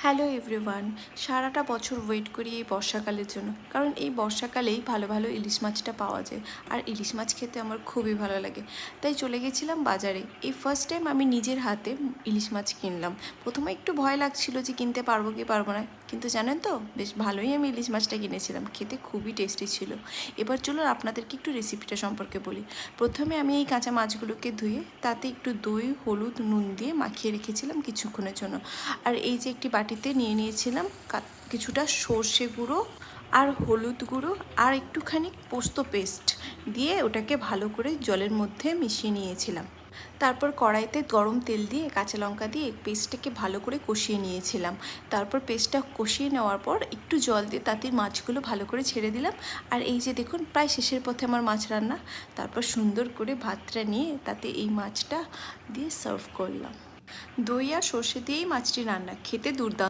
Hello everyone. সারাটা বছর wait করি এই বর্ষাকালের জন্য, কারণ এই বর্ষাকালেই ভালো ভালো ইলিশ মাছটা পাওয়া যায়। আর ইলিশ মাছ খেতে আমার খুবই ভালো লাগে, তাই চলে গেছিলাম বাজারে। এই ফার্স্ট টাইম আমি নিজের হাতে ইলিশ মাছ কিনলাম। প্রথমে একটু ভয় লাগছিল যে কিনতে পারবো কি পারবো না, কিন্তু জানেন তো বেশ ভালোই আমি ইলিশ মাছটা কিনেছিলাম। খেতে খুবই টেস্টি ছিল। এবার চলুন আপনাদেরকে একটু রেসিপিটা সম্পর্কে বলি। প্রথমে আমি এই কাঁচা মাছগুলোকে ধুয়ে তাতে একটু দই, হলুদ, নুন দিয়ে মাখিয়ে রেখেছিলাম কিছুক্ষণের জন্য। আর এই যে একটি বাটিতে নিয়ে নিয়েছিলাম কিছুটা সর্ষে গুঁড়ো আর হলুদ গুঁড়ো আর একটুখানি পোস্ত পেস্ট দিয়ে ওটাকে ভালো করে জলের মধ্যে মিশিয়ে নিয়েছিলাম। তারপর কড়াইতে গরম তেল দিয়ে কাঁচা লঙ্কা দিয়ে পেস্টটাকে ভালো করে কষিয়ে নিয়েছিলাম। তারপর পেস্টটা কষিয়ে নেওয়ার পর একটু জল দিয়ে তাতে মাছগুলো ভালো করে ছেড়ে দিলাম। আর এই যে দেখুন, প্রায় শেষের পথে আমার মাছ রান্না। তারপর সুন্দর করে ভাতটা নিয়ে তাতে এই মাছটা দিয়ে সার্ভ করলাম। দই আর সর্ষে দিয়েই মাছটি রান্না, খেতে দুর্দান্ত।